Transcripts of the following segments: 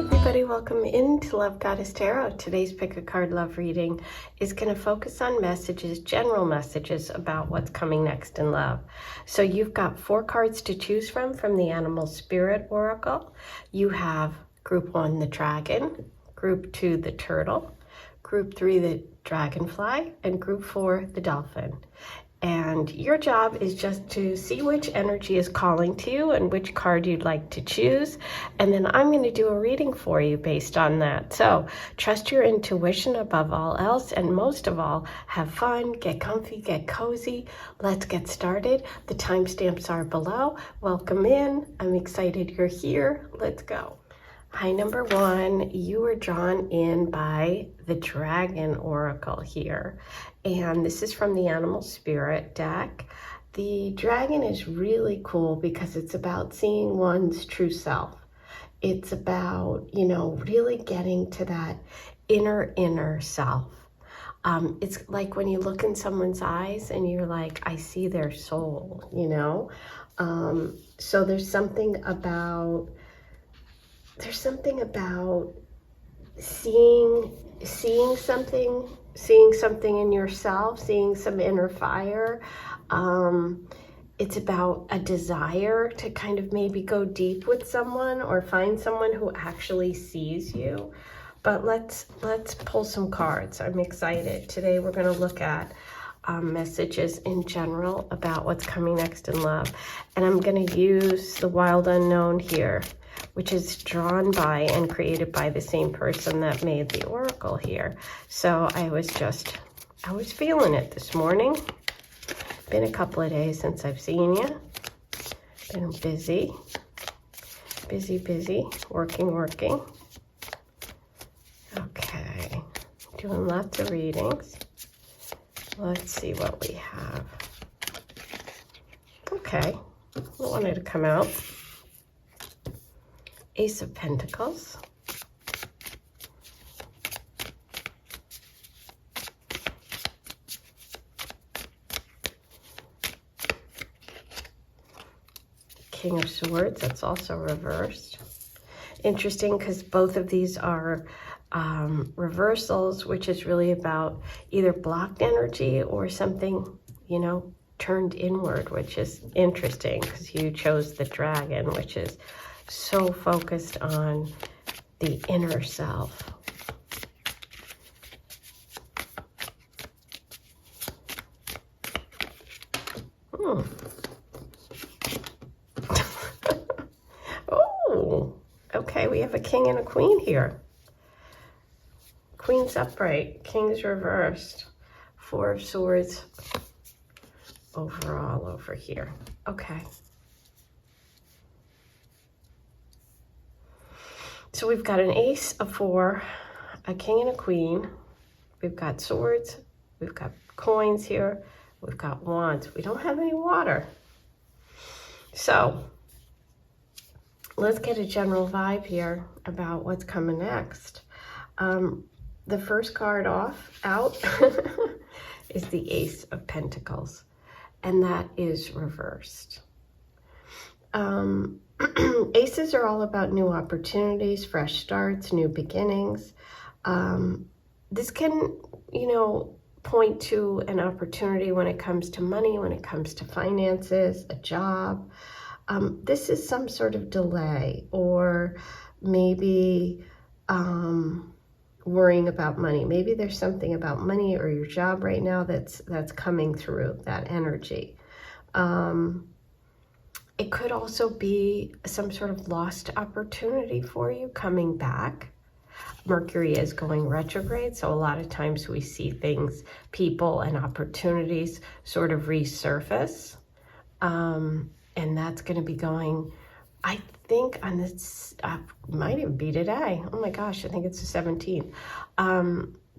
everybody, welcome into Love Goddess Tarot. Today's Pick a Card Love reading is going to focus on messages, general messages about what's coming next in love. So you've got 4 cards to choose from the Animal Spirit Oracle. You have Group 1, the Dragon, Group 2, the Turtle, Group 3, the Dragonfly, and Group 4, the Dolphin. And your job is just to see which energy is calling to you and which card you'd like to choose. And then I'm going to do a reading for you based on that. So trust your intuition above all else. And most of all, have fun, get comfy, get cozy. Let's get started. The timestamps are below. Welcome in. I'm excited you're here. Let's go. Hi, number 1, you were drawn in by the Dragon Oracle here. And this is from the Animal Spirit deck. The dragon is really cool because it's about seeing one's true self. It's about, really getting to that inner self. It's like when you look in someone's eyes and you're like, I see their soul, So there's something about seeing something in yourself, seeing some inner fire. It's about a desire to kind of maybe go deep with someone or find someone who actually sees you. But let's pull some cards. I'm excited. Today we're going to look at messages in general about what's coming next in love. And I'm going to use the Wild Unknown here, which is drawn by and created by the same person that made the oracle here. So I was feeling it this morning. Been a couple of days since I've seen you. Been busy, working. Okay, doing lots of readings. Let's see what we have. Okay, I wanted to come out. Ace of Pentacles, King of Swords, that's also reversed. Interesting because both of these are reversals, which is really about either blocked energy or something, turned inward, which is interesting because you chose the dragon, which is so focused on the inner self. Oh, okay, we have a king and a queen here. Queen's upright, king's reversed. 4 of Swords overall over here. Okay. So we've got an ace, a 4, a king and a queen. We've got swords. We've got coins here. We've got wands. We don't have any water. So let's get a general vibe here about what's coming next. The first card out is the Ace of Pentacles, and that is reversed. Aces are all about new opportunities, fresh starts, new beginnings. This can, point to an opportunity when it comes to money, when it comes to finances, a job. This is some sort of delay, or maybe worrying about money. Maybe there's something about money or your job right now that's coming through, that energy. It could also be some sort of lost opportunity for you coming back. Mercury is going retrograde, so a lot of times we see things, people, and opportunities sort of resurface. And that's going to be going, I think, on this, might even be today. Oh my gosh, I think it's the 17th.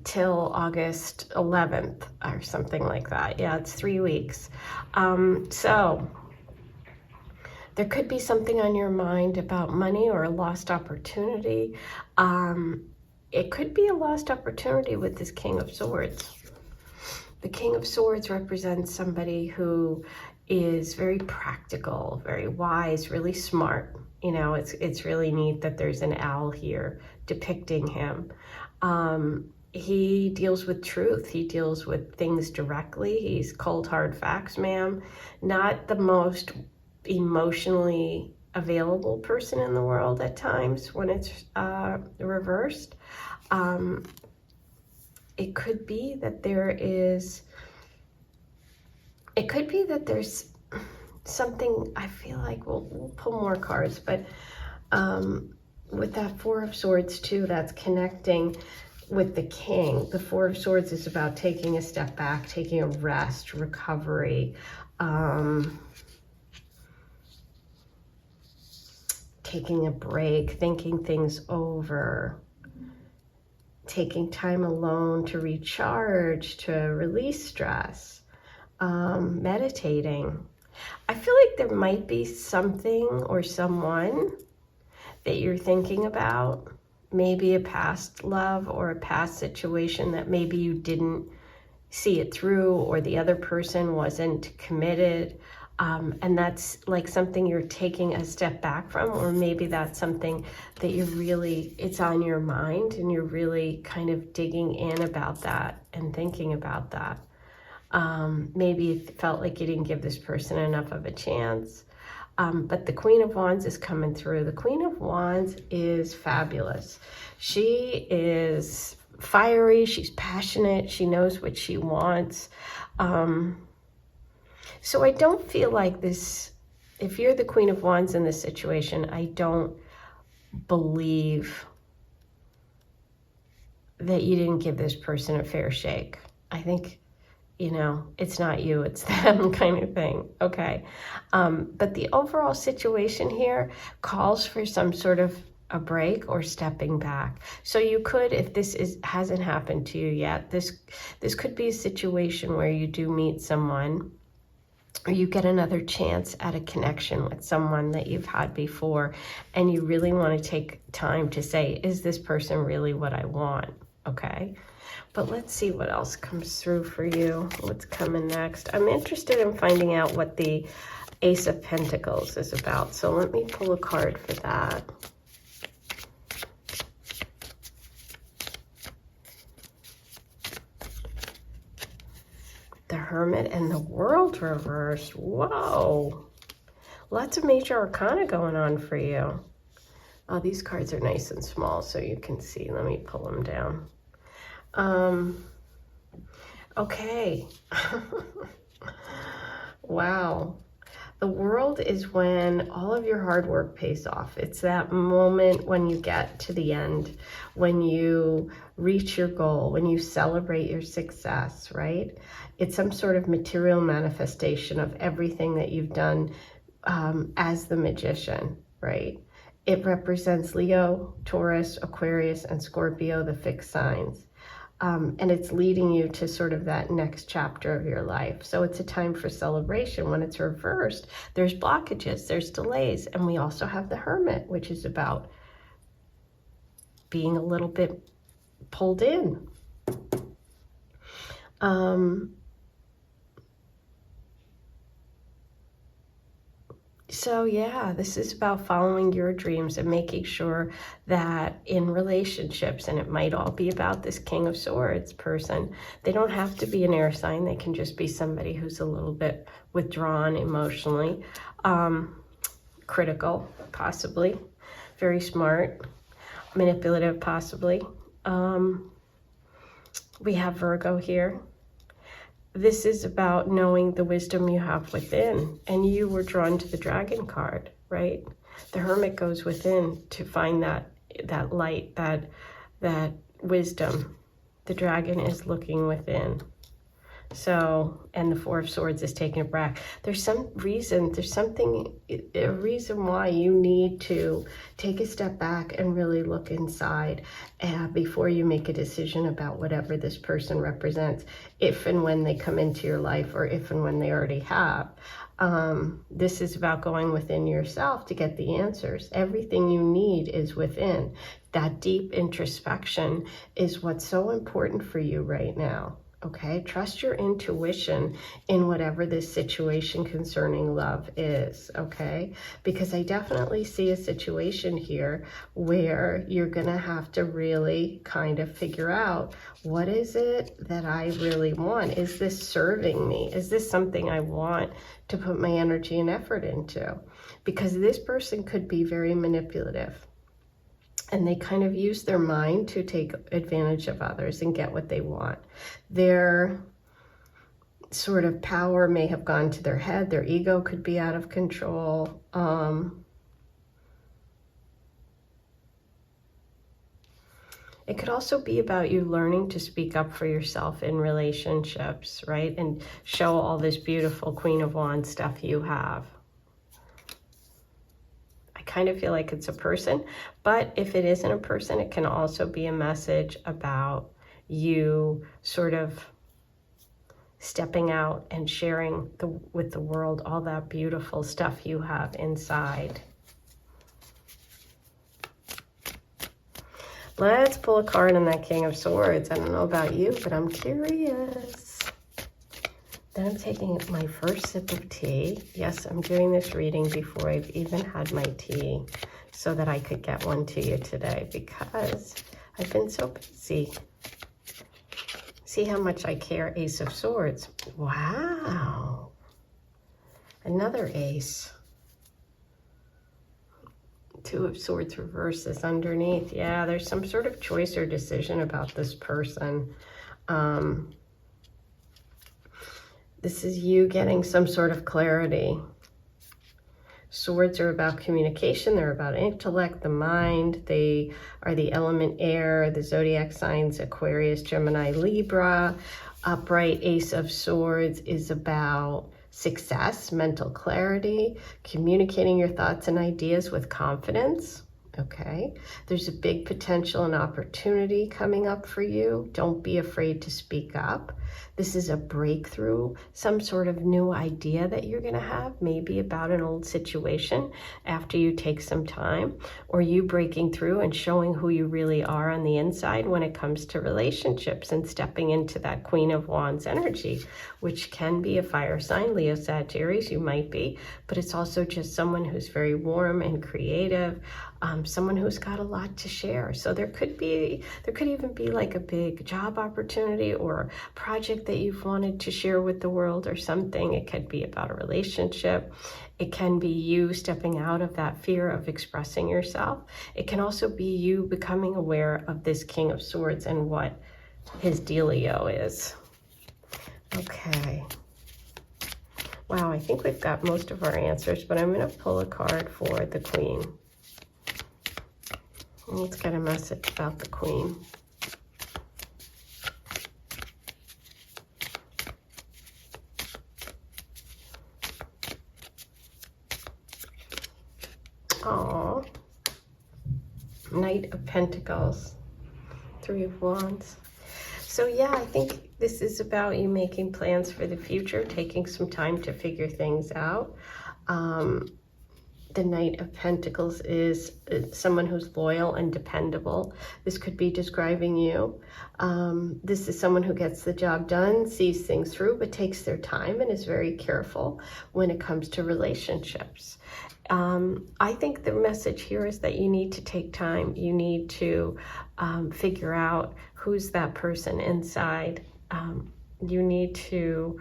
Till August 11th or something like that. Yeah, it's 3 weeks. So there could be something on your mind about money or a lost opportunity. It could be a lost opportunity with this King of Swords. The King of Swords represents somebody who is very practical, very wise, really smart. You know, it's really neat that there's an owl here depicting him. He deals with truth. He deals with things directly. He's cold, hard facts, ma'am. Not the most emotionally available person in the world at times when it's reversed. It could be that there's something, I feel like we'll pull more cards, but with that Four of Swords too, that's connecting with the King. The Four of Swords is about taking a step back, taking a rest, recovery, taking a break, thinking things over, taking time alone to recharge, to release stress, meditating. I feel like there might be something or someone that you're thinking about, maybe a past love or a past situation that maybe you didn't see it through, or the other person wasn't committed. And that's like something you're taking a step back from, or maybe that's something that it's on your mind and you're really kind of digging in about that and thinking about that. Maybe you felt like you didn't give this person enough of a chance. But the Queen of Wands is coming through. The Queen of Wands is fabulous. She is fiery, she's passionate, she knows what she wants. So I don't feel like this, if you're the Queen of Wands in this situation, I don't believe that you didn't give this person a fair shake. I think, you know, it's not you, it's them kind of thing, okay? But the overall situation here calls for some sort of a break or stepping back. So you could, if this hasn't happened to you yet, this could be a situation where you do meet someone, or you get another chance at a connection with someone that you've had before, and you really want to take time to say, is this person really what I want? Okay. But let's see what else comes through for you. What's coming next? I'm interested in finding out what the Ace of Pentacles is about. So let me pull a card for that. The Hermit and the World reversed. Whoa. Lots of major arcana going on for you. Oh, these cards are nice and small so you can see. Let me pull them down. Okay. Wow. The World is when all of your hard work pays off. It's that moment when you get to the end, when you reach your goal, when you celebrate your success, right? It's some sort of material manifestation of everything that you've done as the Magician, right? It represents Leo, Taurus, Aquarius, and Scorpio, the fixed signs. And it's leading you to sort of that next chapter of your life. So it's a time for celebration. When it's reversed, there's blockages, there's delays. And we also have the Hermit, which is about being a little bit pulled in. So yeah, this is about following your dreams and making sure that in relationships, and it might all be about this King of Swords person, they don't have to be an air sign. They can just be somebody who's a little bit withdrawn emotionally, critical, possibly, very smart, manipulative, possibly. We have Virgo here. This is about knowing the wisdom you have within, and you were drawn to the Dragon card, right? The Hermit goes within to find that light, that wisdom. The Dragon is looking within. So, and the Four of Swords is taking it back. There's some reason, a reason why you need to take a step back and really look inside before you make a decision about whatever this person represents, if and when they come into your life, or if and when they already have. This is about going within yourself to get the answers. Everything you need is within. That deep introspection is what's so important for you right now. Okay, trust your intuition in whatever this situation concerning love is, okay? Because I definitely see a situation here where you're gonna have to really kind of figure out, what is it that I really want? Is this serving me? Is this something I want to put my energy and effort into? Because this person could be very manipulative. And they kind of use their mind to take advantage of others and get what they want. Their sort of power may have gone to their head. Their ego could be out of control. It could also be about you learning to speak up for yourself in relationships, right? And show all this beautiful Queen of Wands stuff you have. Kind of feel like it's a person, but if it isn't a person, it can also be a message about you sort of stepping out and sharing with the world all that beautiful stuff you have inside. Let's pull a card on that King of Swords. I don't know about you, but I'm curious. Then I'm taking my first sip of tea. Yes, I'm doing this reading before I've even had my tea so that I could get one to you today because I've been so busy. See how much I care, Ace of Swords. Wow. Another ace. Two of Swords reverses underneath. Yeah, there's some sort of choice or decision about this person. This is you getting some sort of clarity. Swords are about communication. They're about intellect, the mind. They are the element air, the zodiac signs, Aquarius, Gemini, Libra. Upright Ace of Swords is about success, mental clarity, communicating your thoughts and ideas with confidence. Okay, there's a big potential and opportunity coming up for you. Don't be afraid to speak up. This is a breakthrough, some sort of new idea that you're going to have, maybe about an old situation after you take some time, or you breaking through and showing who you really are on the inside when it comes to relationships and stepping into that Queen of Wands energy, which can be a fire sign, Leo, Sagittarius, you might be, but it's also just someone who's very warm and creative, someone who's got a lot to share. So there could even be like a big job opportunity or project that you've wanted to share with the world or something. It could be about a relationship. It can be you stepping out of that fear of expressing yourself. It can also be you becoming aware of this King of Swords and what his dealio is. Okay. Wow, I think we've got most of our answers, but I'm going to pull a card for the Queen. Let's get a message about the Queen. Oh, Knight of Pentacles, Three of Wands. So yeah, I think this is about you making plans for the future, taking some time to figure things out. The Knight of Pentacles is someone who's loyal and dependable. This could be describing you. This is someone who gets the job done, sees things through, but takes their time and is very careful when it comes to relationships. I think the message here is that you need to take time. You need to figure out who's that person inside. You need to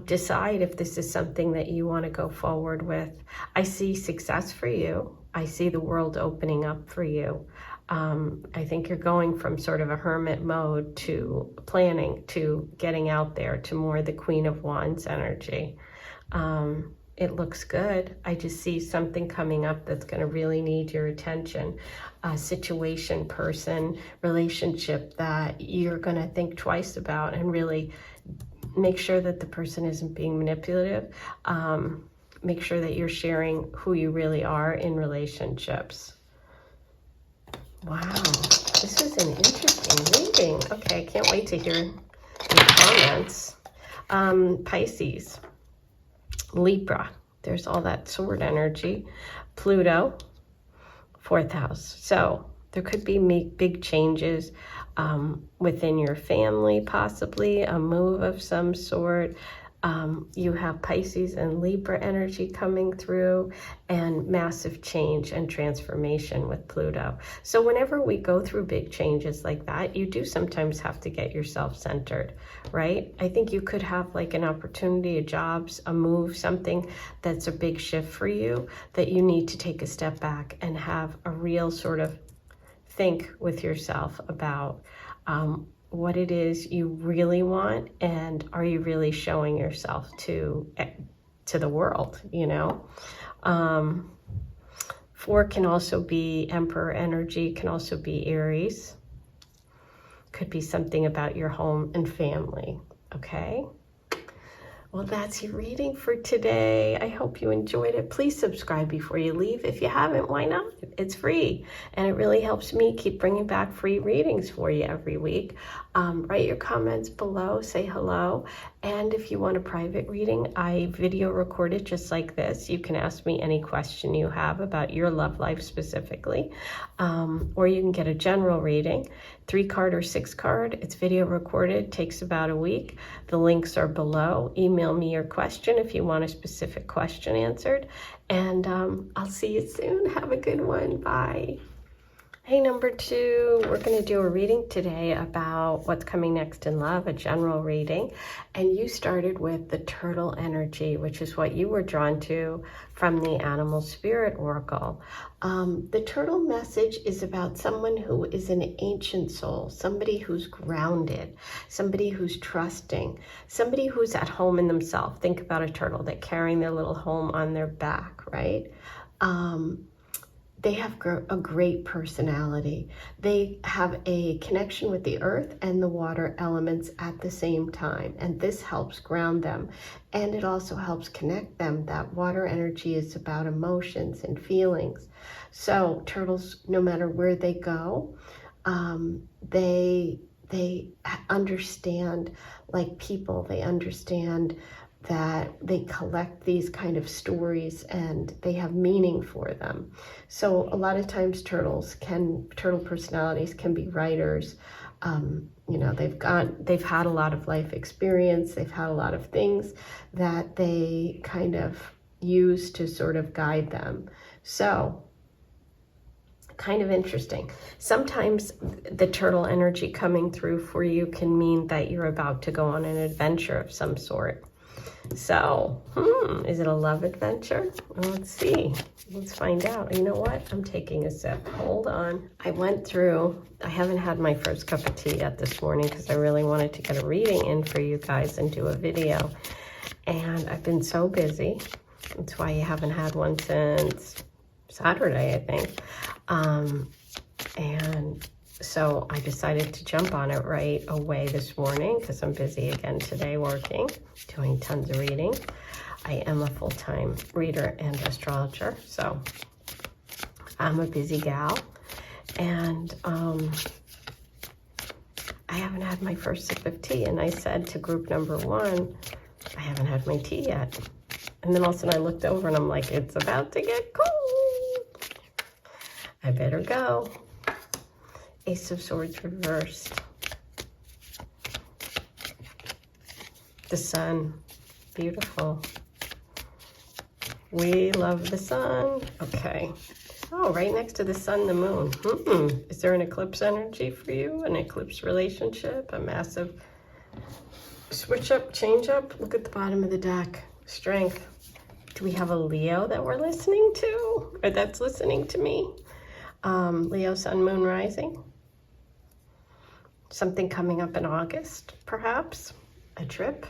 decide if this is something that you want to go forward with. I see success for you. I see the world opening up for you. I think you're going from sort of a hermit mode to planning, to getting out there, to more the Queen of Wands energy. It looks good. I just see something coming up that's going to really need your attention. A situation, person, relationship that you're going to think twice about and really make sure that the person isn't being manipulative. Make sure that you're sharing who you really are in relationships. Wow, this is an interesting reading. Okay, I can't wait to hear your comments. Pisces, Libra, there's all that sword energy. Pluto, 4th house. So there could be big changes. within your family, possibly a move of some sort. You have Pisces and Libra energy coming through, and massive change and transformation with Pluto. So whenever we go through big changes like that, you do sometimes have to get yourself centered, right? I think you could have like an opportunity, a job, a move, something that's a big shift for you that you need to take a step back and have a real sort of think with yourself about what it is you really want, and are you really showing yourself to the world, you know? 4 can also be Emperor energy, can also be Aries. Could be something about your home and family, okay? Well, that's your reading for today. I hope you enjoyed it. Please subscribe before you leave. If you haven't, why not? It's free, and it really helps me keep bringing back free readings for you every week. Write your comments below, say hello, and if you want a private reading, I video record it just like this. You can ask me any question you have about your love life specifically, or you can get a general reading, 3-card or 6-card. It's video recorded, takes about a week. The links are below. Email me your question if you want a specific question answered, and I'll see you soon. Have a good one. Bye. Hey, number 2, we're going to do a reading today about what's coming next in love, a general reading. And you started with the turtle energy, which is what you were drawn to from the Animal Spirit Oracle. The turtle message is about someone who is an ancient soul, somebody who's grounded, somebody who's trusting, somebody who's at home in themselves. Think about a turtle. They're carrying their little home on their back, right? They have a great personality. They have a connection with the earth and the water elements at the same time, and this helps ground them, and it also helps connect them. That water energy is about emotions and feelings. So turtles, no matter where they go, they understand, like people, they understand that they collect these kind of stories and they have meaning for them. So a lot of times turtle personalities can be writers. You know, they've had a lot of life experience. They've had a lot of things that they kind of use to sort of guide them. So kind of interesting. Sometimes the turtle energy coming through for you can mean that you're about to go on an adventure of some sort. So, is it a love adventure? Well, let's see. Let's find out. You know what? I'm taking a sip. Hold on. I haven't had my first cup of tea yet this morning because I really wanted to get a reading in for you guys and do a video. And I've been so busy. That's why you haven't had one since Saturday, I think. And so I decided to jump on it right away this morning because I'm busy again today working, doing tons of reading. I am a full-time reader and astrologer, so I'm a busy gal. And I haven't had my first sip of tea, and I said to group number 1, I haven't had my tea yet. And then all of a sudden I looked over and I'm like, it's about to get cold. I better go. Ace of Swords reversed. The sun, beautiful. We love the sun. Okay. Oh, right next to the sun, the moon. Is there an eclipse energy for you? An eclipse relationship? A massive switch up, change up? Look at the bottom of the deck. Strength. Do we have a Leo that we're listening to? Or that's listening to me? Leo, sun, moon, rising. Something coming up in August, perhaps. A trip.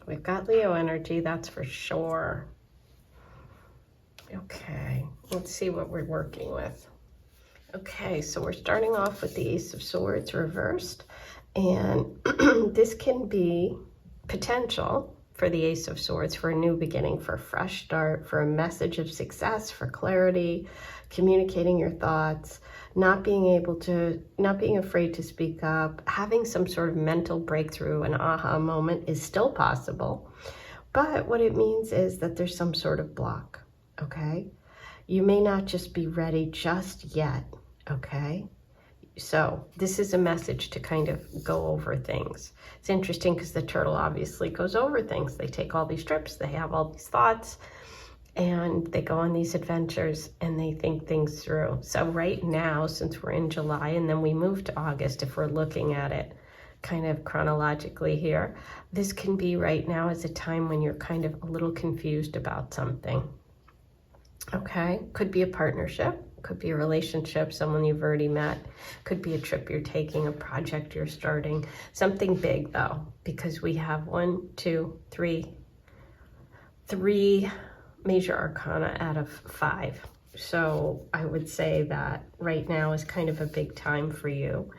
We've got Leo energy, that's for sure. Okay, let's see what we're working with. Okay, so we're starting off with the Ace of Swords reversed. And this can be potential for the Ace of Swords for a new beginning, for a fresh start, for a message of success, for clarity, communicating your thoughts, not being afraid to speak up, having some sort of mental breakthrough, an aha moment is still possible. But what it means is that there's some sort of block, okay? You may not just be ready just yet, okay? So this is a message to kind of go over things. It's interesting because the turtle obviously goes over things. They take all these trips, they have all these thoughts, and they go on these adventures and they think things through. So right now, since we're in July and then we move to August, if we're looking at it kind of chronologically here, this can be right now as a time when you're kind of a little confused about something. Okay, could be a partnership, could be a relationship, someone you've already met, could be a trip you're taking, a project you're starting, something big though, because we have three major arcana out of 5. So I would say that right now is kind of a big time for you.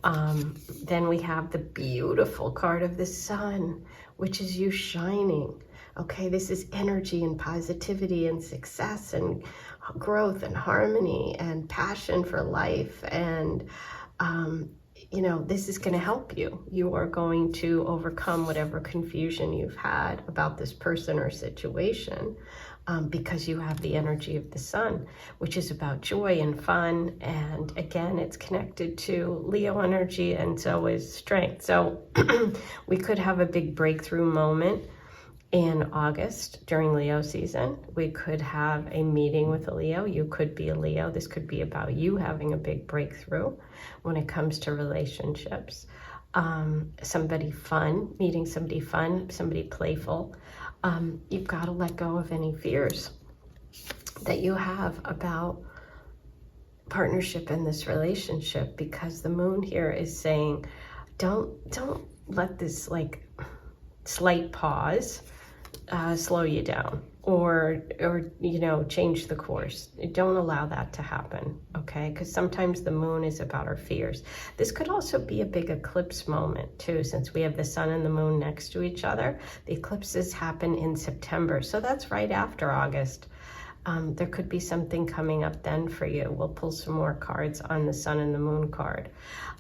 Then we have the beautiful card of the sun, which is you shining. Okay, this is energy and positivity and success and growth and harmony and passion for life. And, you know, this is going to help you. You are going to overcome whatever confusion you've had about this person or situation. Because you have the energy of the sun, which is about joy and fun. And again, it's connected to Leo energy, and so is strength. So we could have a big breakthrough moment in August during Leo season. We could have a meeting with a Leo. You could be a Leo. This could be about you having a big breakthrough when it comes to relationships. Somebody fun, meeting somebody fun, somebody playful. You've got to let go of any fears that you have about partnership in this relationship, because the moon here is saying, don't let this like slight pause slow you down or you know, change the course. Don't allow that to happen, okay? Because sometimes the moon is about our fears. This could also be a big eclipse moment too, since we have the sun and the moon next to each other. The eclipses happen in September, so that's right after August. There could be something coming up then for you. We'll pull some more cards on the sun and the moon card.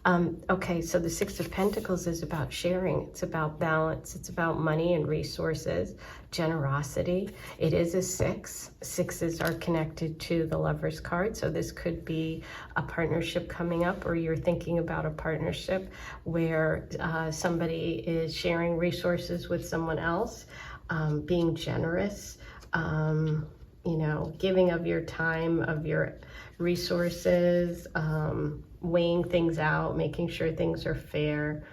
Okay, so the 6 of Pentacles is about sharing. It's about balance. It's about money and resources, generosity. It is a 6. 6s are connected to the Lover's card. So this could be a partnership coming up, or you're thinking about a partnership where somebody is sharing resources with someone else, being generous, you know, giving of your time, of your resources, weighing things out, making sure things are fair,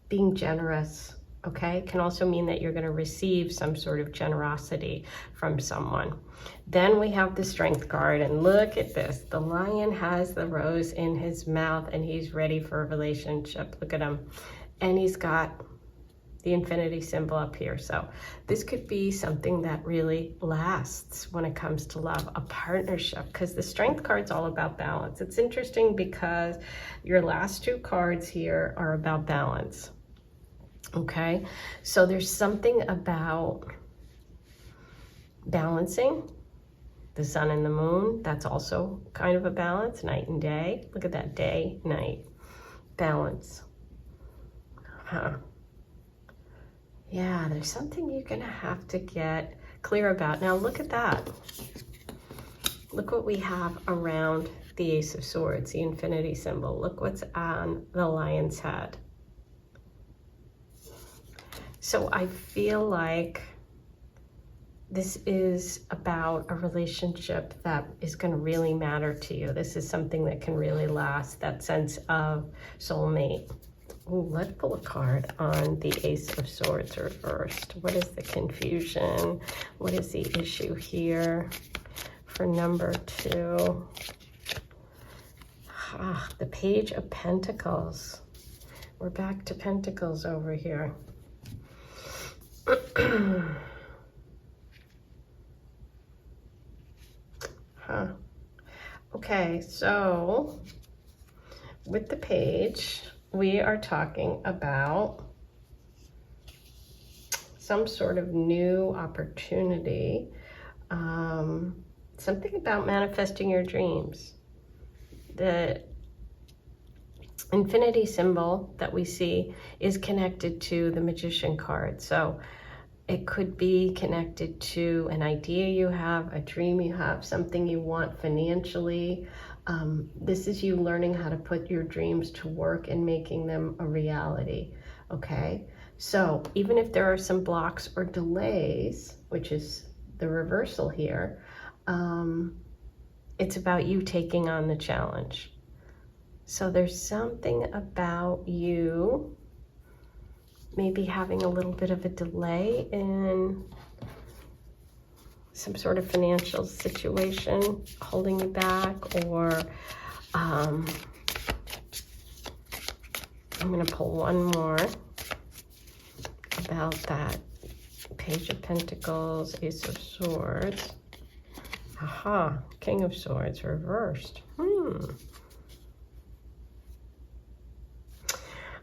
being generous, okay? Can also mean that you're going to receive some sort of generosity from someone. Then we have the Strength card, and look at this. The lion has the rose in his mouth, and he's ready for a relationship. Look at him. And he's got the infinity symbol up here. So this could be something that really lasts when it comes to love, a partnership, because the Strength card's all about balance. It's interesting because your last 2 cards here are about balance. Okay, so there's something about balancing the sun and the moon. That's also kind of a balance, night and day. Look at that, day, night, balance. Yeah, there's something you're going to have to get clear about. Now, look at that. Look what we have around the Ace of Swords, the infinity symbol. Look what's on the lion's head. So I feel like this is about a relationship that is going to really matter to you. This is something that can really last, that sense of soulmate. Ooh, let's pull a card on the Ace of Swords reversed. What is the confusion? What is the issue here for number 2? The Page of Pentacles. We're back to Pentacles over here. Okay, so with the page, we are talking about some sort of new opportunity, something about manifesting your dreams. The infinity symbol that we see is connected to the Magician card. So it could be connected to an idea you have, a dream you have, something you want financially, This is you learning how to put your dreams to work and making them a reality, okay? So even if there are some blocks or delays, which is the reversal here, it's about you taking on the challenge. So there's something about you maybe having a little bit of a delay in some sort of financial situation holding you back, or I'm going to pull one more about that. Page of Pentacles, Ace of Swords. Aha, King of Swords reversed.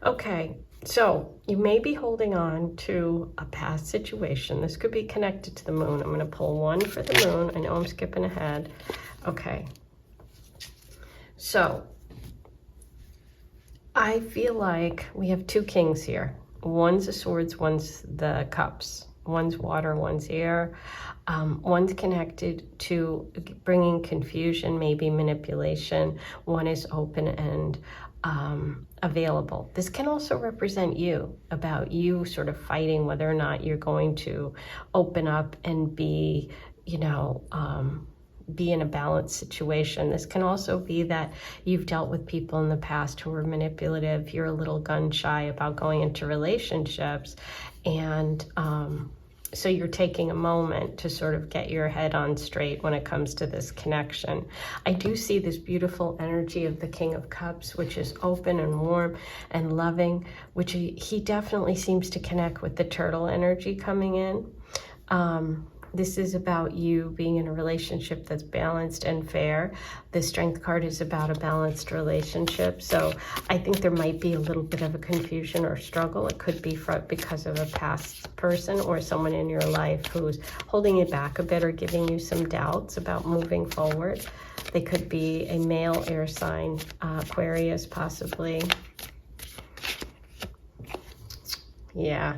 Okay, so you may be holding on to a past situation. This could be connected to the moon. I'm going to pull one for the moon. I know I'm skipping ahead. Okay. So I feel like we have two kings here. One's the swords, one's the cups. One's water, one's air. One's connected to bringing confusion, maybe manipulation. One is open and available. This can also represent you, about you sort of fighting whether or not you're going to open up and be, be in a balanced situation. This can also be that you've dealt with people in the past who were manipulative. You're a little gun shy about going into relationships, and so you're taking a moment to sort of get your head on straight when it comes to this connection. I do see this beautiful energy of the King of Cups, which is open and warm and loving, which he definitely seems to connect with the turtle energy coming in. This is about you being in a relationship that's balanced and fair. The Strength card is about a balanced relationship. So I think there might be a little bit of a confusion or struggle. It could be because of a past person or someone in your life who's holding you back a bit or giving you some doubts about moving forward. They could be a male air sign, Aquarius possibly. Yeah.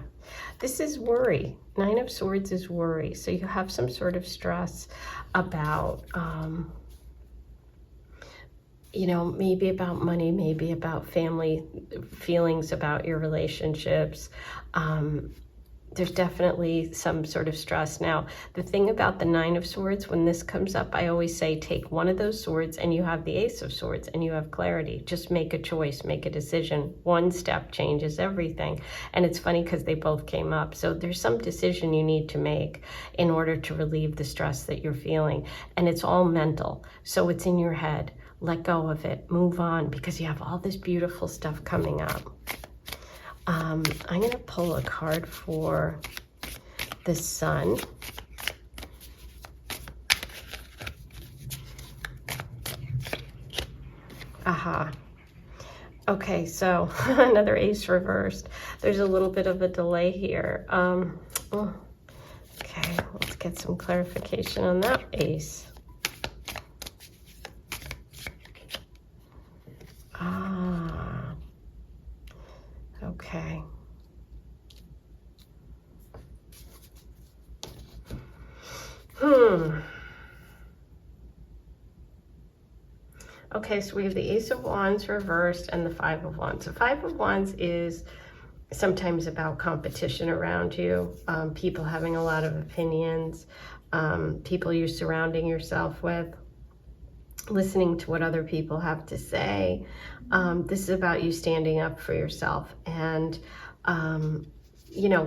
This is worry. Nine of Swords is worry. So you have some sort of stress about, maybe about money, maybe about family, feelings about your relationships. There's definitely some sort of stress. Now, the thing about the Nine of Swords, when this comes up, I always say take one of those swords and you have the Ace of Swords and you have clarity. Just make a choice, make a decision. One step changes everything. And it's funny because they both came up. So there's some decision you need to make in order to relieve the stress that you're feeling. And it's all mental. So it's in your head. Let go of it. Move on, because you have all this beautiful stuff coming up. I'm going to pull a card for the Sun. Aha. Okay, so another ace reversed. There's a little bit of a delay here. Okay, let's get some clarification on that ace. Okay. Okay, so we have the Ace of Wands reversed and the Five of Wands. The Five of Wands is sometimes about competition around you, people having a lot of opinions, people you're surrounding yourself with, listening to what other people have to say. This is about you standing up for yourself and,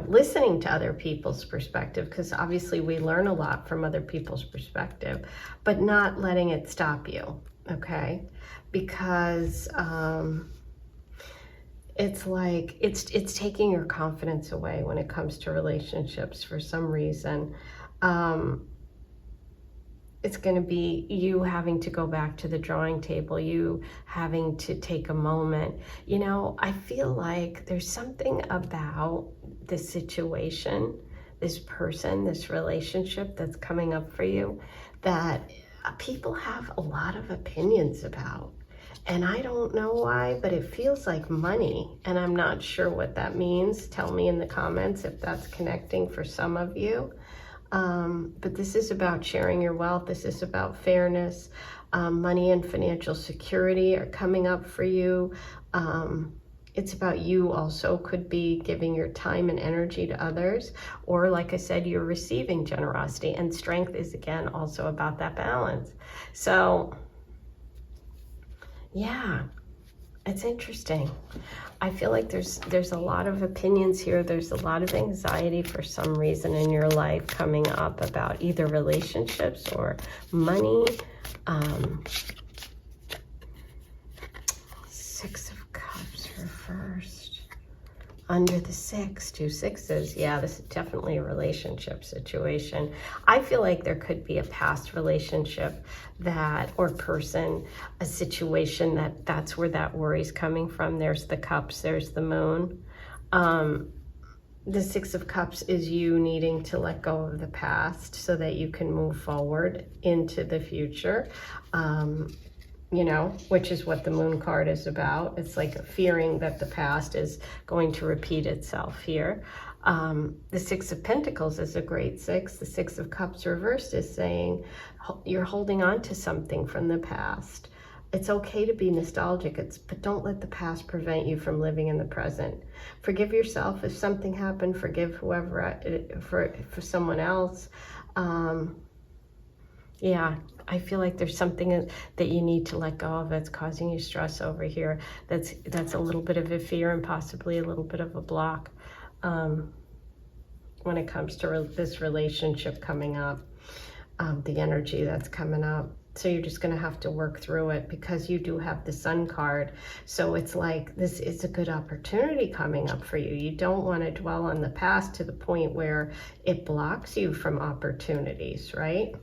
listening to other people's perspective, because obviously we learn a lot from other people's perspective, but not letting it stop you, okay? Because it's like, it's taking your confidence away when it comes to relationships for some reason. It's going to be you having to go back to the drawing table, you having to take a moment. I feel like there's something about this situation, this person, this relationship that's coming up for you that people have a lot of opinions about. And I don't know why, but it feels like money. And I'm not sure what that means. Tell me in the comments if that's connecting for some of you. But this is about sharing your wealth. This is about fairness. Money and financial security are coming up for you. It's about you also could be giving your time and energy to others, or like I said, you're receiving generosity, and strength is again also about that balance. So yeah, it's interesting. I feel like there's a lot of opinions here. There's a lot of anxiety for some reason in your life coming up about either relationships or money. Six of Cups reversed. Under the six, 2 6s. Yeah, this is definitely a relationship situation. I feel like there could be a past relationship that, or person, a situation that's where that worry's coming from. There's the Cups, there's the Moon. The 6 of Cups is you needing to let go of the past so that you can move forward into the future. You know, which is what the Moon card is about. It's like fearing that the past is going to repeat itself here. The 6 of Pentacles is a great 6. The 6 of Cups reversed is saying you're holding on to something from the past. It's okay to be nostalgic, but don't let the past prevent you from living in the present. Forgive yourself if something happened. Forgive whoever for someone else. Yeah, I feel like there's something that you need to let go of that's causing you stress over here. That's a little bit of a fear and possibly a little bit of a block when it comes to this relationship coming up, the energy that's coming up. So you're just going to have to work through it because you do have the Sun card. So it's like this is a good opportunity coming up for you. You don't want to dwell on the past to the point where it blocks you from opportunities, right?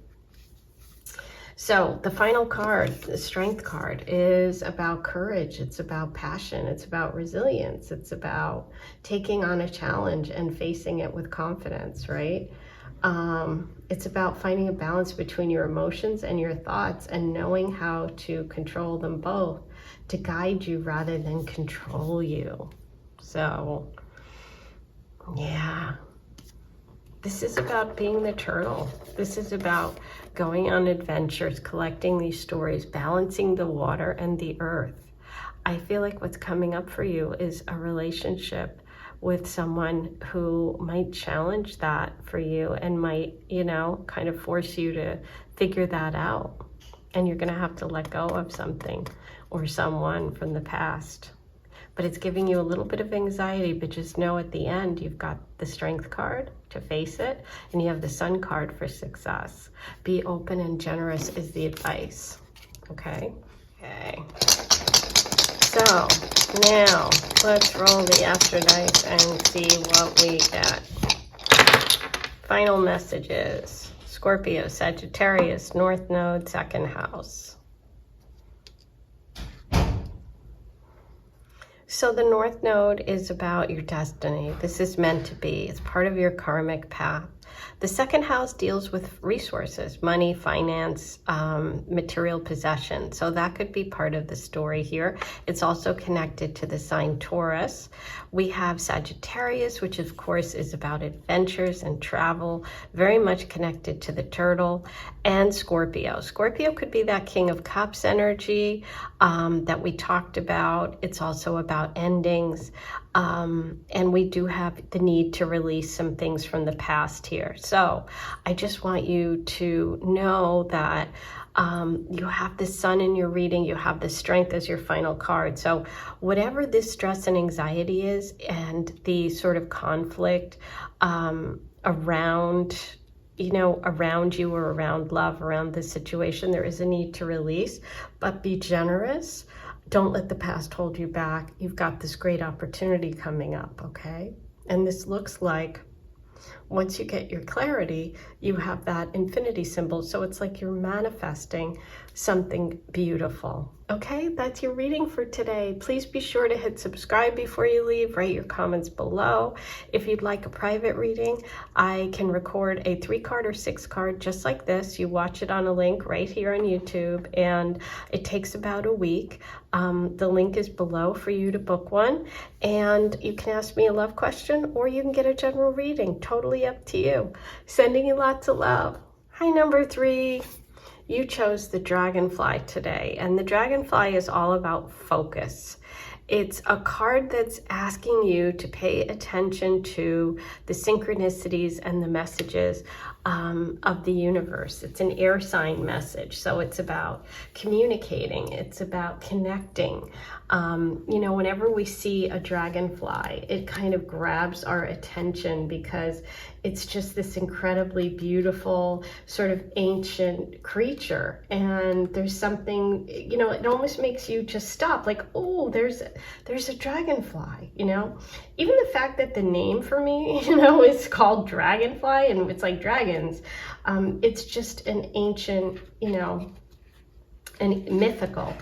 So the final card, the Strength card, is about courage. It's about passion. It's about resilience. It's about taking on a challenge and facing it with confidence, right? It's about finding a balance between your emotions and your thoughts and knowing how to control them both to guide you rather than control you. So, yeah. This is about being the turtle. This is about going on adventures, collecting these stories, balancing the water and the earth. I feel like what's coming up for you is a relationship with someone who might challenge that for you and might, you know, kind of force you to figure that out. And you're going to have to let go of something or someone from the past. But it's giving you a little bit of anxiety, but just know at the end you've got the Strength card to face it, and you have the Sun card for success. Be open and generous is the advice. Okay? Okay. So now let's roll the Astro Dice and see what we get. Final messages. Scorpio, Sagittarius, North Node, 2nd house. So the North Node is about your destiny. This is meant to be. It's part of your karmic path. The 2nd house deals with resources, money, finance, material possession. So that could be part of the story here. It's also connected to the sign Taurus. We have Sagittarius, which of course is about adventures and travel, very much connected to the turtle, and Scorpio. Scorpio could be that King of Cups energy that we talked about. It's also about endings. And we do have the need to release some things from the past here. So I just want you to know that you have the Sun in your reading, you have the Strength as your final card. So whatever this stress and anxiety is and the sort of conflict around you or around love, around this situation, there is a need to release, but be generous. Don't let the past hold you back. You've got this great opportunity coming up, okay? And this looks like once you get your clarity, you have that infinity symbol. So it's like you're manifesting something beautiful. Okay, that's your reading for today. Please be sure to hit subscribe before you leave. Write your comments below. If you'd like a private reading, I can record a 3-card or 6-card just like this. You watch it on a link right here on YouTube, and it takes about a week. The link is below for you to book one, and you can ask me a love question or you can get a general reading. Totally totally up to you. Sending you lots of love. Hi, number 3. You chose the dragonfly today, and the dragonfly is all about focus. It's a card that's asking you to pay attention to the synchronicities and the messages of the universe. It's an air sign message, so it's about communicating. It's about connecting. You know, whenever we see a dragonfly, it kind of grabs our attention because it's just this incredibly beautiful, sort of ancient creature. And there's something, you know, it almost makes you just stop, like, oh, there's a dragonfly, you know? Even the fact that the name for me, you know, is called dragonfly, and it's like dragons, it's just an ancient, you know, and mythical,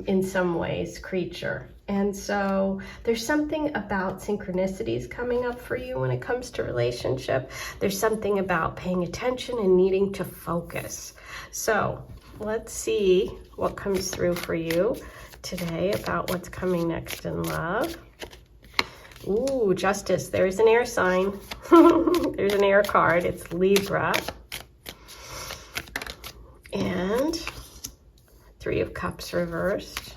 in some ways, creature. And so there's something about synchronicities coming up for you when it comes to relationship. There's something about paying attention and needing to focus. So let's see what comes through for you today about what's coming next in love. Ooh, Justice. There's an air sign. There's an air card. It's Libra. And 3 of Cups reversed.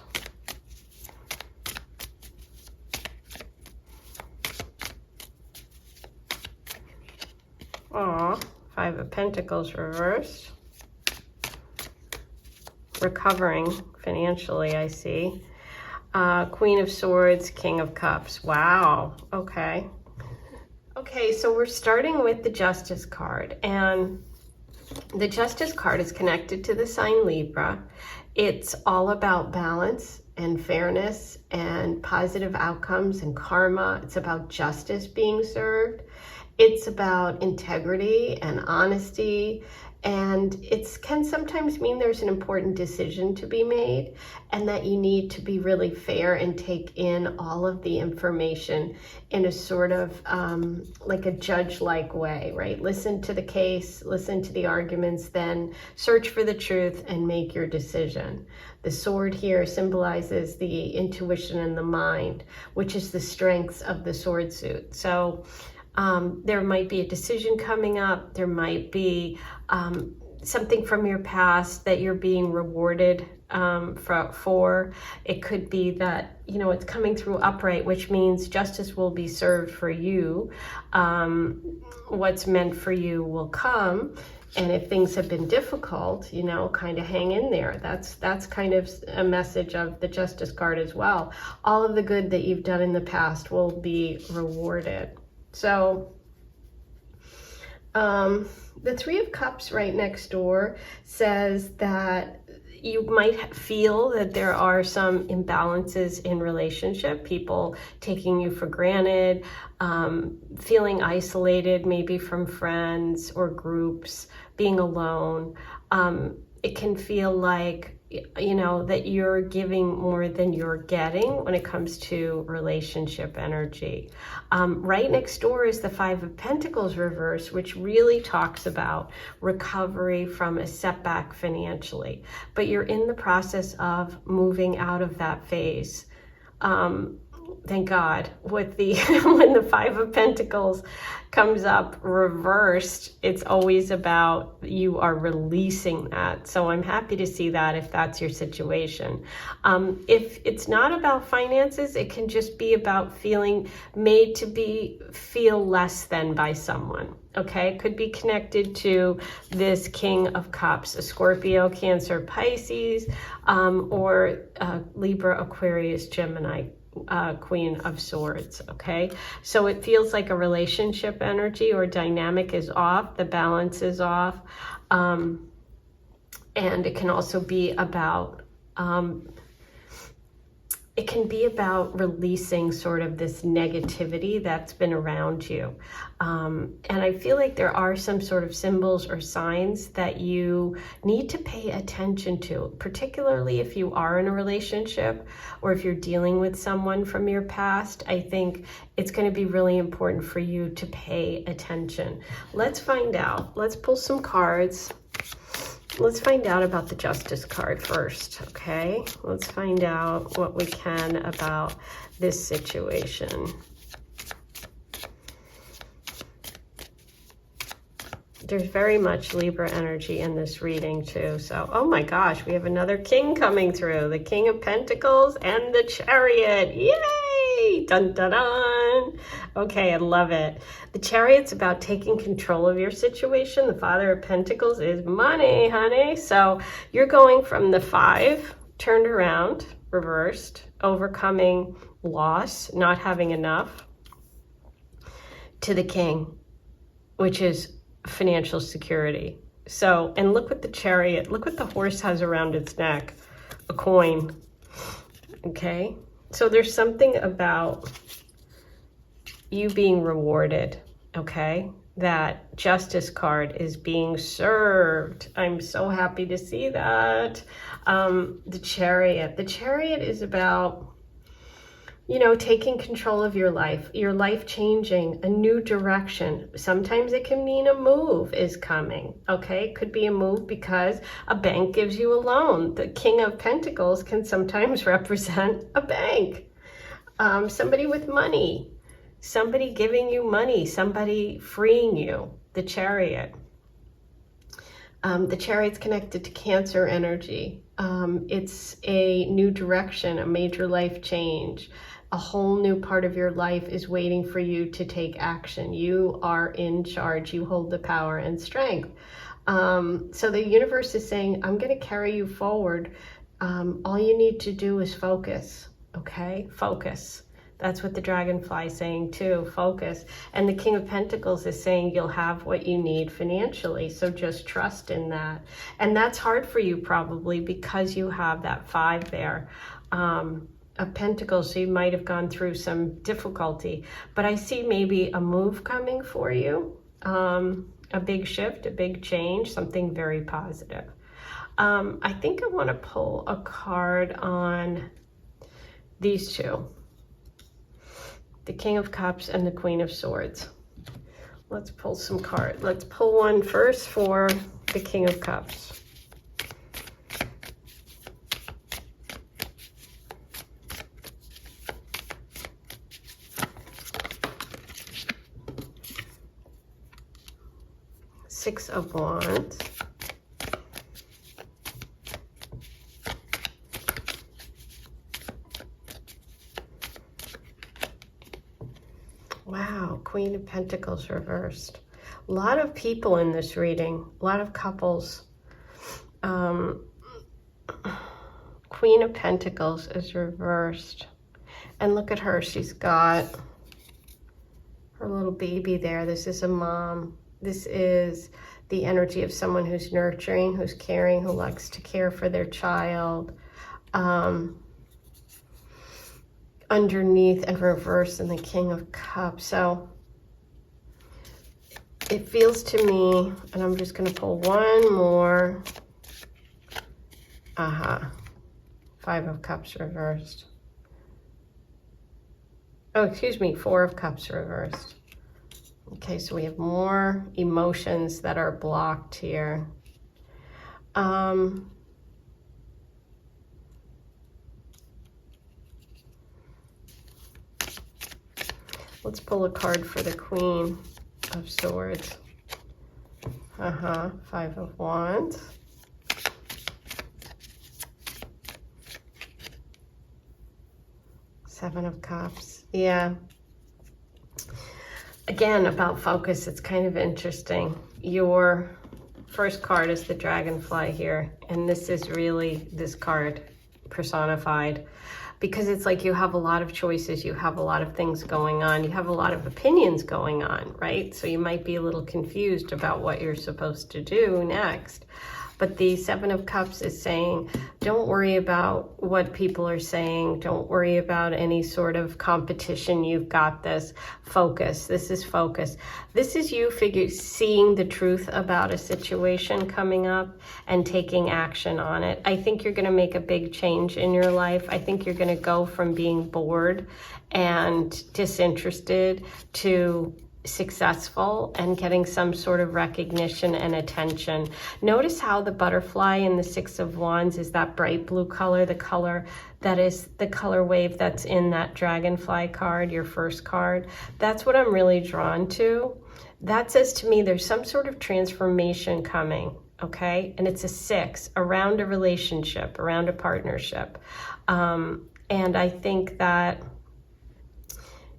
Aw, 5 of Pentacles reversed. Recovering financially, I see. Queen of Swords, King of Cups. Wow, okay. Okay, so we're starting with the Justice card, and the Justice card is connected to the sign Libra. It's all about balance and fairness and positive outcomes and karma. It's about justice being served. It's about integrity and honesty. And it can sometimes mean there's an important decision to be made and that you need to be really fair and take in all of the information in a sort of like a judge-like way, right? Listen to the case, listen to the arguments, then search for the truth and make your decision. The sword here symbolizes the intuition and the mind, which is the strengths of the sword suit. So there might be a decision coming up. There might be something from your past that you're being rewarded for. It could be that, you know, it's coming through upright, which means justice will be served for you. What's meant for you will come. And if things have been difficult, you know, kind of hang in there. That's kind of a message of the Justice card as well. All of the good that you've done in the past will be rewarded. So the 3 of Cups right next door says that you might feel that there are some imbalances in relationship, people taking you for granted, feeling isolated maybe from friends or groups, being alone. It can feel like, you know, that you're giving more than you're getting when it comes to relationship energy. Right next door is the 5 of Pentacles reverse, which really talks about recovery from a setback financially. But you're in the process of moving out of that phase. Thank God, with the when the 5 of Pentacles comes up reversed, it's always about you are releasing that. So I'm happy to see that if that's your situation. If it's not about finances, it can just be about feeling made to feel less than by someone. Okay, it could be connected to this King of Cups, a Scorpio, Cancer, Pisces, or Libra, Aquarius, Gemini, Queen of Swords. Okay, so it feels like a relationship energy or dynamic is off, the balance is off, and it can also be about releasing sort of this negativity that's been around you. And I feel like there are some sort of symbols or signs that you need to pay attention to, particularly if you are in a relationship or if you're dealing with someone from your past. I think it's going to be really important for you to pay attention. Let's find out. Let's pull some cards. Let's find out about the Justice card first, okay? Let's find out what we can about this situation. There's very much Libra energy in this reading too. So, oh my gosh, we have another king coming through. The King of Pentacles and the Chariot. Yay! Dun, dun, dun. Okay, I love it. The Chariot's about taking control of your situation. The Father of Pentacles is money, honey. So you're going from the 5, turned around, reversed, overcoming loss, not having enough, to the King, which is financial security. So, and look what the Chariot, look what the horse has around its neck, a coin. Okay, so there's something about you being rewarded. Okay, that Justice card is being served. I'm so happy to see that. The Chariot is about, you know, taking control of your life changing, a new direction. Sometimes it can mean a move is coming, okay? It could be a move because a bank gives you a loan. The King of Pentacles can sometimes represent a bank. Somebody with money, somebody giving you money, somebody freeing you, the Chariot. The Chariot's connected to Cancer energy. It's a new direction, a major life change. A whole new part of your life is waiting for you to take action. You are in charge. You hold the power and strength. So the universe is saying, I'm going to carry you forward. All you need to do is focus. Okay? Focus. That's what the dragonfly is saying too. Focus. And the King of Pentacles is saying you'll have what you need financially. So just trust in that. And that's hard for you probably because you have that 5 there. Of Pentacles, so you might have gone through some difficulty, but I see maybe a move coming for you, a big shift, a big change, something very positive. I think I want to pull a card on these two, the King of Cups and the Queen of Swords. Let's pull some cards. Let's pull one first for the King of Cups. Six of Wands. Wow, Queen of Pentacles reversed. A lot of people in this reading, a lot of couples. Queen of Pentacles is reversed. And look at her, she's got her little baby there. This is a mom. This is the energy of someone who's nurturing, who's caring, who likes to care for their child. Underneath and reverse in the King of Cups. So it feels to me, and I'm just going to pull one more. Five of Cups reversed. Oh, excuse me, Four of Cups reversed. Okay, so we have more emotions that are blocked here. Let's pull a card for the Queen of Swords. Five of Wands. Seven of Cups. Yeah. Again, about focus, it's kind of interesting. Your first card is the dragonfly here, and this is really this card personified, because it's like you have a lot of choices, you have a lot of things going on, you have a lot of opinions going on, right? So you might be a little confused about what you're supposed to do next. But the Seven of Cups is saying, don't worry about what people are saying. Don't worry about any sort of competition. You've got this. Focus. This is focus. This is you seeing the truth about a situation coming up and taking action on it. I think you're going to make a big change in your life. I think you're going to go from being bored and disinterested to successful and getting some sort of recognition and attention. Notice how the butterfly in the Six of Wands is that bright blue color, the color that is the color wave that's in that dragonfly card, your first card. That's what I'm really drawn to. that says to me there's some sort of transformation coming, okay? And it's a 6, around a relationship, around a partnership. And I think that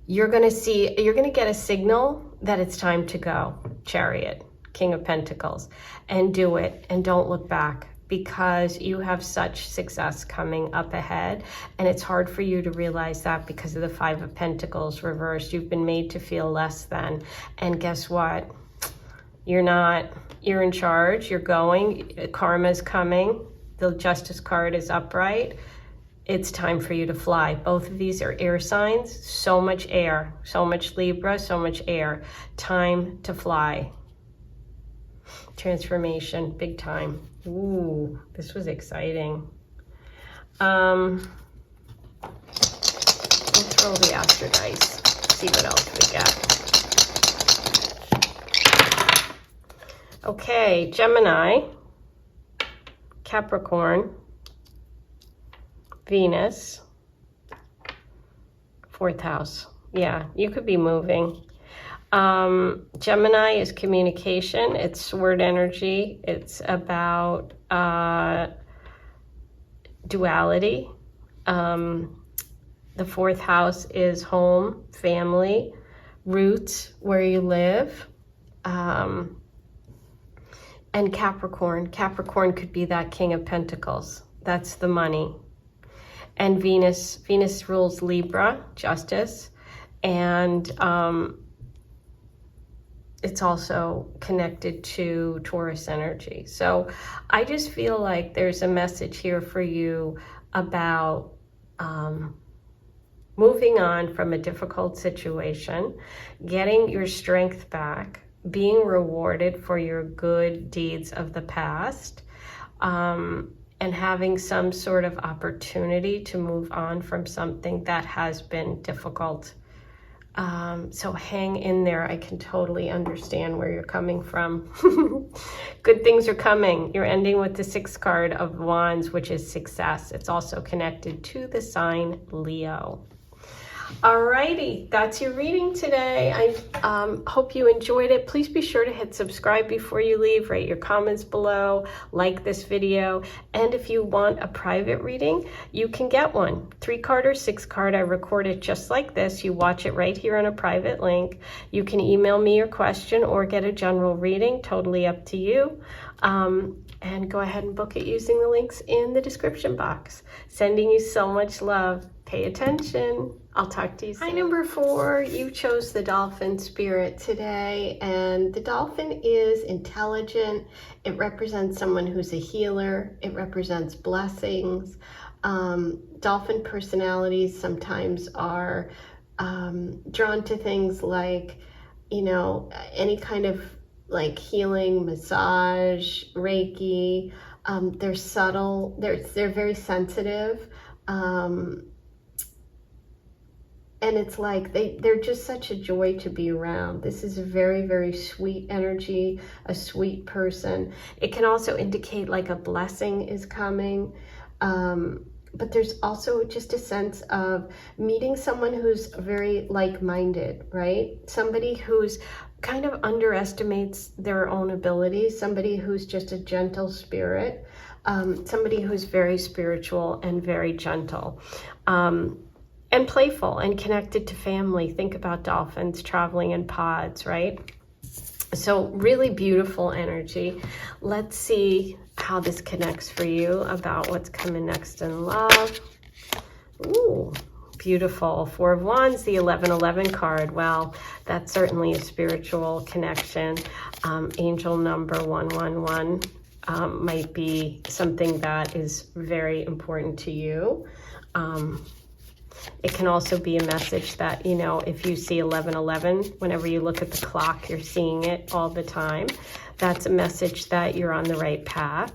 you're going to get a signal that it's time to go. Chariot, King of Pentacles, and do it, and don't look back, because you have such success coming up ahead, and it's hard for you to realize that because of the 5 of Pentacles reversed. You've been made to feel less than, and guess what? You're not. You're in charge. You're going. Karma's coming. The Justice card is upright. It's time for you to fly. Both of these are air signs. So much air, so much Libra, so much air. Time to fly. Transformation, big time. Ooh, this was exciting. We'll throw the Astro dice, see what else we get. Okay, Gemini, Capricorn, Venus, 4th house. Yeah, you could be moving. Gemini is communication. It's sword energy. It's about duality. The 4th house is home, family, roots, where you live. And Capricorn. Capricorn could be that King of Pentacles. That's the money. And Venus rules Libra, justice. And it's also connected to Taurus energy. So I just feel like there's a message here for you about moving on from a difficult situation, getting your strength back, being rewarded for your good deeds of the past, and having some sort of opportunity to move on from something that has been difficult. So hang in there. I can totally understand where you're coming from. Good things are coming. You're ending with the 6th card of Wands, which is success. It's also connected to the sign Leo. Alrighty, that's your reading today. I hope you enjoyed it. Please be sure to hit subscribe before you leave, rate your comments below, like this video, and if you want a private reading, you can get one. 3-card or 6-card, I record it just like this. You watch it right here on a private link. You can email me your question or get a general reading, totally up to you. And go ahead and book it using the links in the description box. Sending you so much love. Pay attention. I'll talk to you soon. Hi, number 4, you chose the dolphin spirit today, and the dolphin is intelligent. It represents someone who's a healer. It represents blessings. Dolphin personalities sometimes are drawn to things like, you know, any kind of like healing, massage, Reiki. They're subtle. They're very sensitive. And it's like they're just such a joy to be around. This is a very, very sweet energy, a sweet person. It can also indicate like a blessing is coming. But there's also just a sense of meeting someone who's very like-minded, right? Somebody who's kind of underestimates their own abilities, somebody who's just a gentle spirit, somebody who's very spiritual and very gentle. And playful and connected to family. Think about dolphins traveling in pods, right? So really beautiful energy. Let's see how this connects for you about what's coming next in love. Ooh, beautiful. 4 of Wands, the 1111 card. Well, that's certainly a spiritual connection. Angel number 111 might be something that is very important to you. It can also be a message that, you know, if you see 1111, whenever you look at the clock, you're seeing it all the time. That's a message that you're on the right path.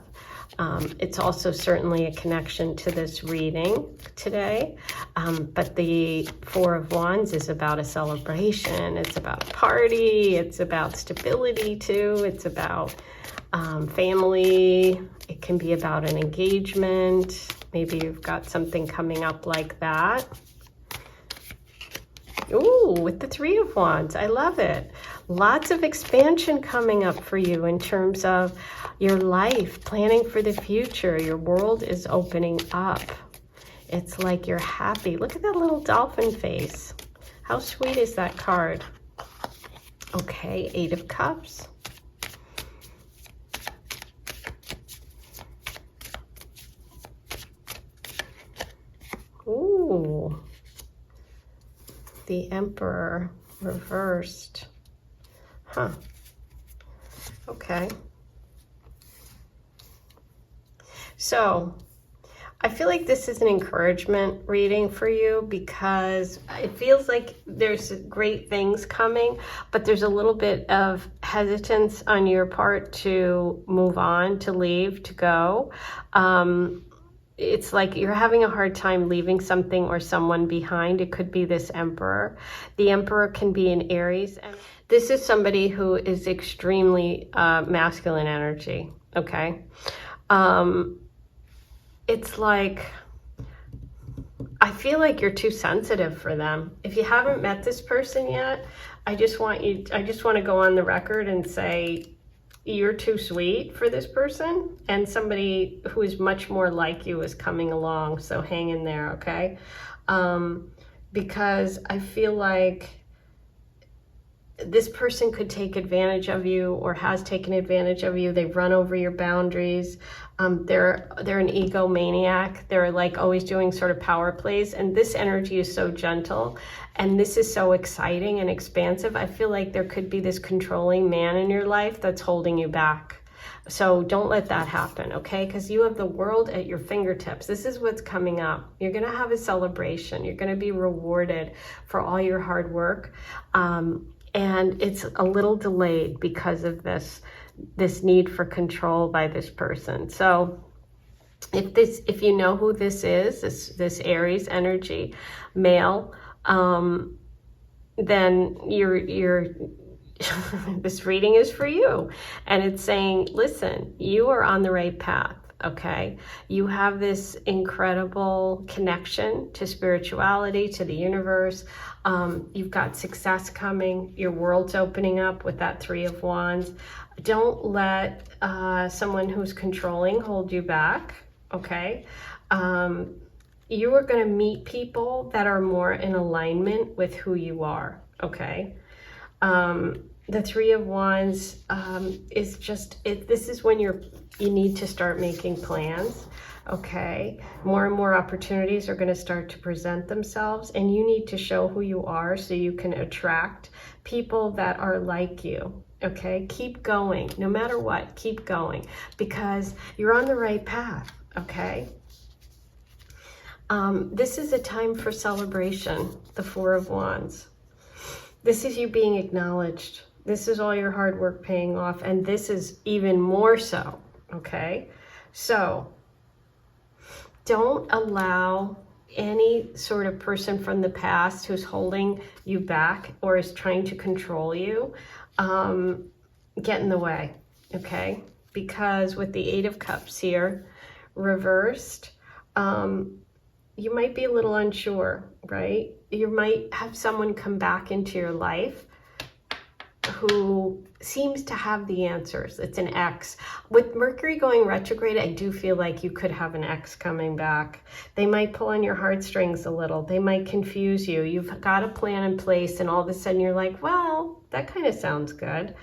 It's also certainly a connection to this reading today. But the 4 of Wands is about a celebration. It's about a party. It's about stability too. It's about family. It can be about an engagement. Maybe you've got something coming up like that. Ooh, with the 3 of Wands. I love it. Lots of expansion coming up for you in terms of your life, planning for the future. Your world is opening up. It's like you're happy. Look at that little dolphin face. How sweet is that card? Okay, 8 of Cups. Ooh, the Emperor reversed. Huh. Okay. So I feel like this is an encouragement reading for you because it feels like there's great things coming, but there's a little bit of hesitance on your part to move on, to leave, to go. It's like you're having a hard time leaving something or someone behind. It could be this Emperor. The Emperor can be in Aries. And this is somebody who is extremely masculine energy, okay? It's like, I feel like you're too sensitive for them. If you haven't met this person yet, I just want to go on the record and say, you're too sweet for this person, and somebody who is much more like you is coming along, so hang in there, okay? Because I feel like this person could take advantage of you or has taken advantage of you. They've run over your boundaries. They're an egomaniac. They're like always doing sort of power plays, and this energy is so gentle and this is so exciting and expansive. I feel like there could be this controlling man in your life that's holding you back. So don't let that happen, okay? Because you have the world at your fingertips. This is what's coming up. You're going to have a celebration. You're going to be rewarded for all your hard work. And it's a little delayed because of this need for control by this person. So if you know who this is, this Aries energy, male, then you're this reading is for you. And it's saying, listen, you are on the right path. Okay, you have this incredible connection to spirituality, to the universe. You've got success coming. Your world's opening up with that 3 of Wands. Don't let someone who's controlling hold you back. Okay, you are going to meet people that are more in alignment with who you are. Okay. The 3 of Wands is just, this is when you need to start making plans, okay? More and more opportunities are going to start to present themselves, and you need to show who you are so you can attract people that are like you, okay? Keep going. No matter what, keep going because you're on the right path, okay? This is a time for celebration, the 4 of Wands. This is you being acknowledged. This is all your hard work paying off, and this is even more so, okay? So don't allow any sort of person from the past who's holding you back or is trying to control you get in the way, okay? Because with the 8 of Cups here, reversed, you might be a little unsure, right? You might have someone come back into your life who seems to have the answers. It's an ex. With Mercury going retrograde, I do feel like you could have an ex coming back. They might pull on your heartstrings a little. They might confuse you. You've got a plan in place and all of a sudden you're like, well, that kind of sounds good.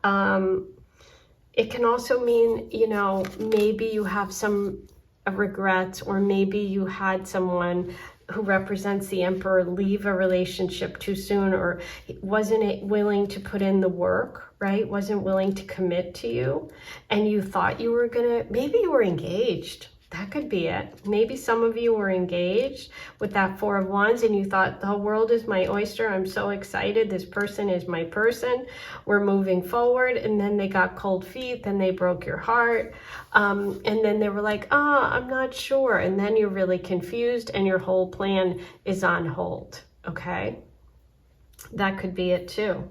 It can also mean, you know, maybe you have some regrets, or maybe you had someone who represents the Emperor leave a relationship too soon, or wasn't willing to put in the work, right? Wasn't willing to commit to you, and you thought you were gonna, maybe you were engaged. That could be it. Maybe some of you were engaged with that 4 of Wands and you thought the whole world is my oyster. I'm so excited. This person is my person. We're moving forward. And then they got cold feet. Then they broke your heart. And then they were like, I'm not sure. And then you're really confused and your whole plan is on hold. Okay. That could be it too.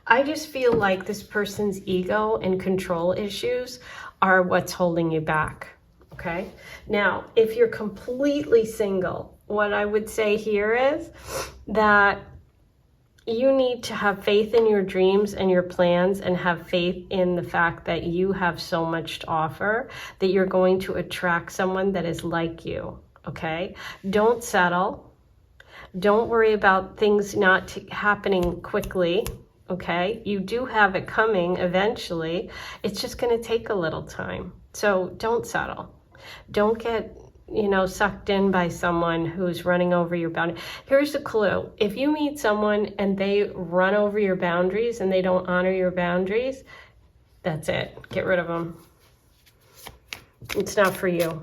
I just feel like this person's ego and control issues are what's holding you back, okay? Now, if you're completely single, what I would say here is that you need to have faith in your dreams and your plans, and have faith in the fact that you have so much to offer, that you're going to attract someone that is like you, okay? Don't settle. Don't worry about things not happening quickly, okay? You do have it coming eventually. It's just going to take a little time. So don't settle. Don't get, sucked in by someone who's running over your boundary. Here's a clue. If you meet someone and they run over your boundaries and they don't honor your boundaries, that's it. Get rid of them. It's not for you.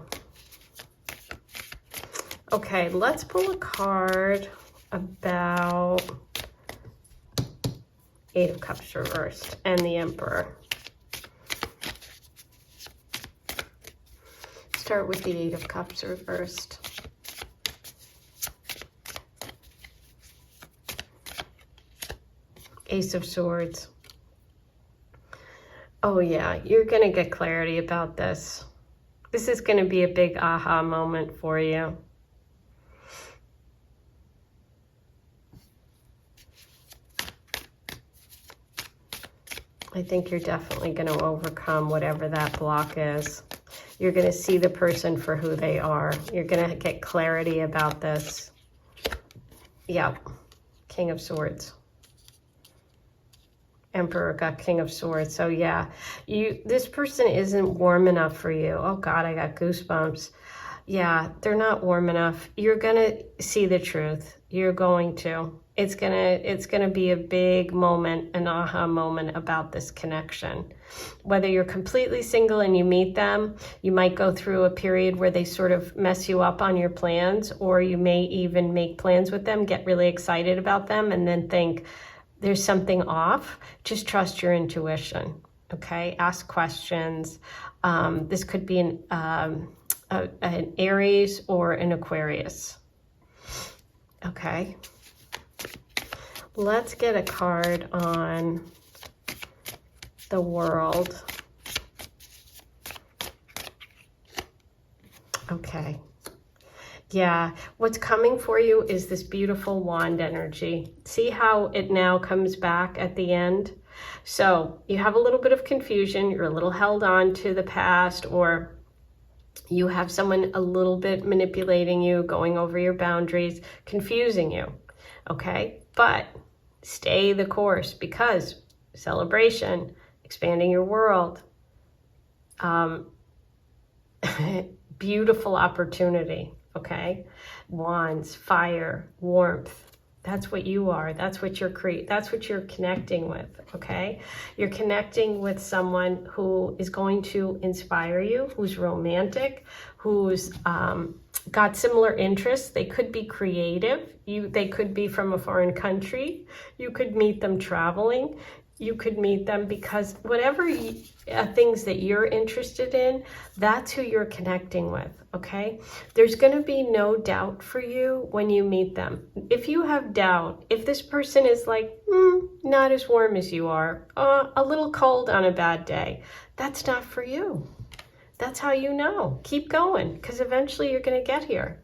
Okay, let's pull a card about Eight of Cups reversed and the Emperor. Start with the Eight of Cups reversed. Ace of Swords. Oh yeah, you're going to get clarity about this. This is going to be a big aha moment for you. I think you're definitely going to overcome whatever that block is. You're going to see the person for who they are. You're going to get clarity about this. Yep. King of Swords. Emperor got King of Swords. So yeah, this person isn't warm enough for you. Oh God, I got goosebumps. Yeah, they're not warm enough. You're going to see the truth. You're going to. It's gonna be a big moment, an aha moment about this connection. Whether you're completely single and you meet them, you might go through a period where they sort of mess you up on your plans, or you may even make plans with them, get really excited about them, and then think there's something off. Just trust your intuition, okay? Ask questions. This could be an Aries or an Aquarius, okay? Let's get a card on the World. Okay. Yeah, what's coming for you is this beautiful wand energy. See how it now comes back at the end? So you have a little bit of confusion. You're a little held on to the past, or you have someone a little bit manipulating you, going over your boundaries, confusing you. Okay, but stay the course, because celebration, expanding your world, beautiful opportunity, okay? Wands, fire, warmth. That's what you are. That's what you're connecting with, okay? You're connecting with someone who is going to inspire you, who's romantic, who's got similar interests. They could be creative. They could be from a foreign country. You could meet them traveling. You could meet them because whatever things that you're interested in, that's who you're connecting with, okay? There's going to be no doubt for you when you meet them. If you have doubt, if this person is like, not as warm as you are, a little cold on a bad day, that's not for you. That's how you know. Keep going, because eventually you're going to get here.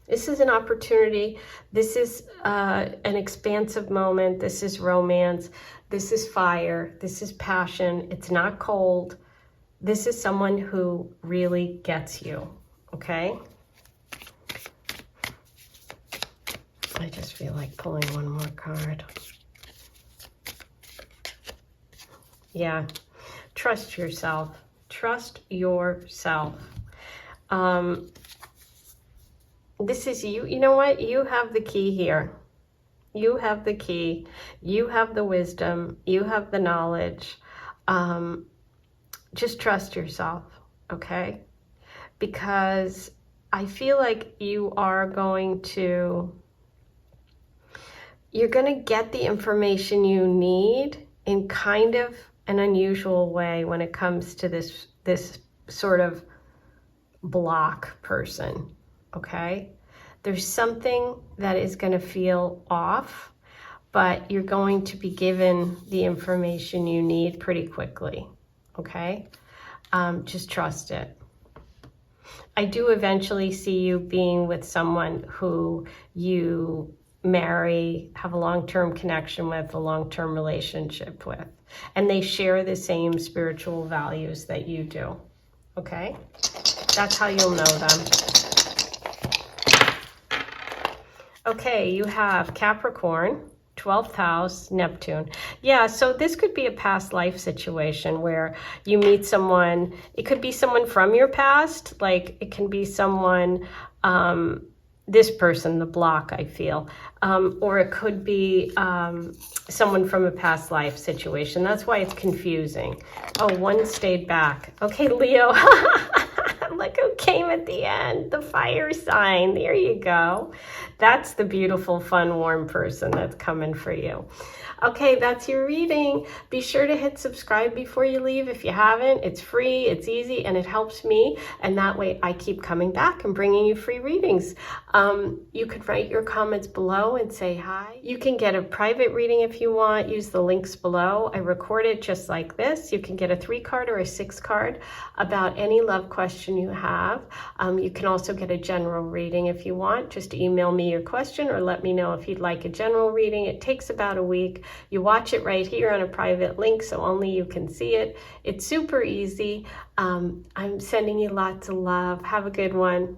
This is an opportunity. This is an expansive moment. This is romance. This is fire. This is passion. It's not cold. This is someone who really gets you, okay? I just feel like pulling one more card. Yeah. Trust yourself. Trust yourself. This is you. You know what? You have the key here. You have the key. You have the wisdom. You have the knowledge. Just trust yourself, okay? Because I feel like you're going to get the information you need in kind of an unusual way when it comes to this sort of block person, okay? There's something that is going to feel off, but you're going to be given the information you need pretty quickly, okay? Just trust it. I do eventually see you being with someone who you marry, have a long-term connection with, a long-term relationship with. And they share the same spiritual values that you do. Okay? That's how you'll know them. Okay, you have Capricorn, 12th house, Neptune. Yeah, so this could be a past life situation where you meet someone. It could be someone from your past, like it can be someone, this person, the block, I feel. Or it could be someone from a past life situation. That's why it's confusing. Oh, one stayed back. Okay, Leo. Look who came at the end, the fire sign. There you go. That's the beautiful, fun, warm person that's coming for you. Okay, that's your reading. Be sure to hit subscribe before you leave if you haven't. It's free, it's easy, and it helps me. And that way I keep coming back and bringing you free readings. You could write your comments below and say hi. You can get a private reading if you want. Use the links below. I record it just like this. You can get a 3-card or a 6-card about any love question you have. You can also get a general reading if you want. Just email me your question or let me know if you'd like a general reading. It takes about a week. You watch it right here on a private link, so only you can see it. It's super easy. I'm sending you lots of love. Have a good one.